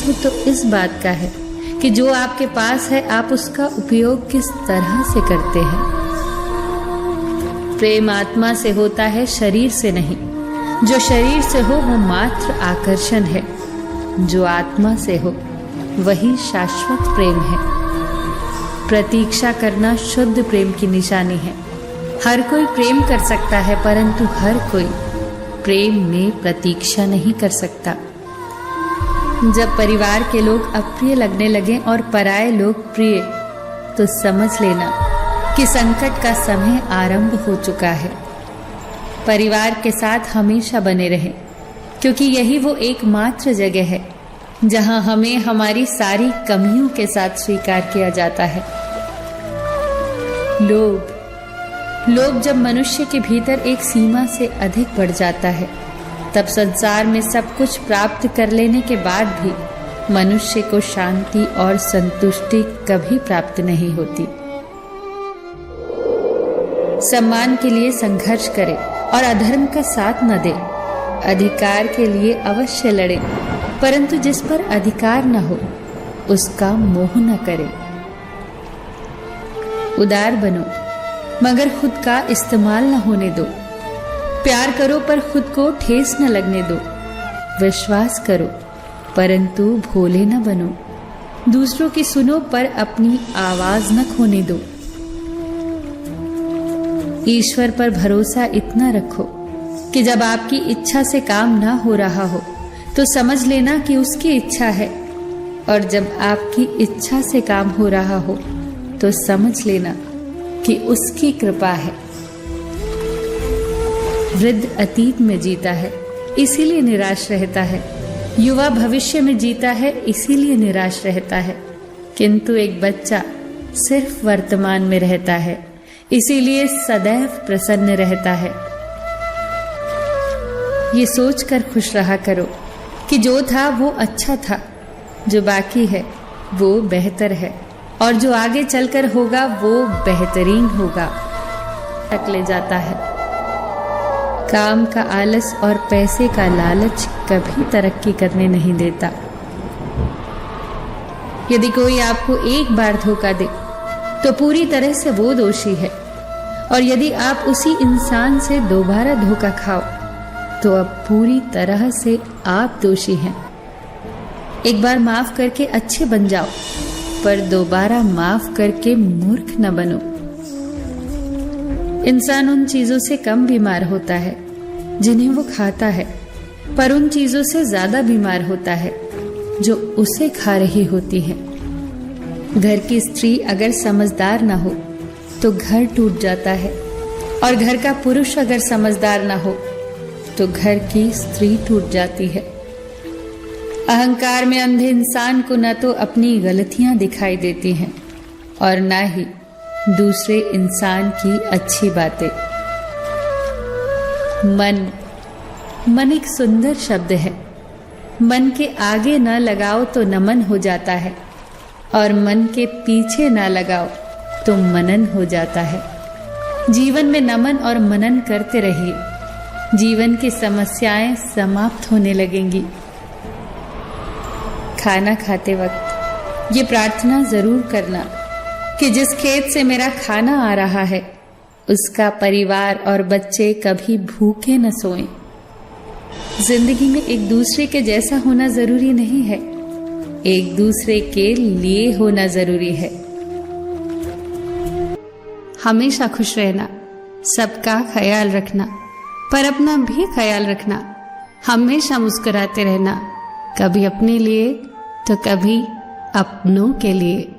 महत्व तो इस बात का है कि जो आपके पास है आप उसका उपयोग किस तरह से करते हैं। प्रेम आत्मा से होता है, शरीर से नहीं। जो शरीर से हो वो मात्र आकर्षण है, जो आत्मा से हो वही शाश्वत प्रेम है। प्रतीक्षा करना शुद्ध प्रेम की निशानी है। हर कोई प्रेम कर सकता है, परंतु हर कोई प्रेम में प्रतीक्षा नहीं कर सकता। जब परिवार के लोग अप्रिय लगने लगे और पराये लोग प्रिय, तो समझ लेना कि संकट का समय आरंभ हो चुका है। परिवार के साथ हमेशा बने रहें, क्योंकि यही वो एकमात्र जगह है जहां हमें हमारी सारी कमियों के साथ स्वीकार किया जाता है। लोभ जब मनुष्य के भीतर एक सीमा से अधिक बढ़ जाता है, तब संसार में सब कुछ प्राप्त कर लेने के बाद भी मनुष्य को शांति और संतुष्टि कभी प्राप्त नहीं होती। सम्मान के लिए संघर्ष करें और अधर्म का साथ न दे। अधिकार के लिए अवश्य लड़े, परंतु जिस पर अधिकार न हो उसका मोह न करें। उदार बनो, मगर खुद का इस्तेमाल न होने दो। प्यार करो पर खुद को ठेस न लगने दो। विश्वास करो परंतु भोले न बनो। दूसरों की सुनो पर अपनी आवाज न खोने दो। ईश्वर पर भरोसा इतना रखो कि जब आपकी इच्छा से काम ना हो रहा हो तो समझ लेना कि उसकी इच्छा है, और जब आपकी इच्छा से काम हो रहा हो तो समझ लेना कि उसकी कृपा है। वृद्ध अतीत में जीता है इसीलिए निराश रहता है, युवा भविष्य में जीता है इसीलिए निराश रहता है, किंतु एक बच्चा सिर्फ वर्तमान में रहता है इसीलिए सदैव प्रसन्न रहता है। ये सोचकर खुश रहा करो कि जो था वो अच्छा था, जो बाकी है वो बेहतर है, और जो आगे चलकर होगा वो बेहतरीन होगा। तक ले जाता है। काम का आलस और पैसे का लालच कभी तरक्की करने नहीं देता। यदि कोई आपको एक बार धोखा दे तो पूरी तरह से वो दोषी है, और यदि आप उसी इंसान से दोबारा धोखा खाओ तो अब पूरी तरह से आप दोषी हैं। एक बार माफ करके अच्छे बन जाओ, पर दोबारा माफ करके मूर्ख न बनो। इंसान उन चीजों से कम बीमार होता है जिन्हें वो खाता है, पर उन चीजों से ज्यादा बीमार होता है जो उसे खा रही होती है। घर की स्त्री अगर समझदार ना हो तो घर टूट जाता है, और घर का पुरुष अगर समझदार ना हो तो घर की स्त्री टूट जाती है। अहंकार में अंधे इंसान को न तो अपनी गलतियां दिखाई देती हैं और न ही दूसरे इंसान की अच्छी बातें। मन एक सुंदर शब्द है। मन के आगे न लगाओ तो नमन हो जाता है, और मन के पीछे न लगाओ तो मनन हो जाता है। जीवन में नमन और मनन करते रहिए, जीवन की समस्याएं समाप्त होने लगेंगी। खाना खाते वक्त ये प्रार्थना जरूर करना कि जिस खेत से मेरा खाना आ रहा है उसका परिवार और बच्चे कभी भूखे न सोएं। जिंदगी में एक दूसरे के जैसा होना जरूरी नहीं है, एक दूसरे के लिए होना जरूरी है। हमेशा खुश रहना, सबका ख्याल रखना, पर अपना भी ख्याल रखना। हमेशा मुस्कुराते रहना, कभी अपने लिए तो कभी अपनों के लिए।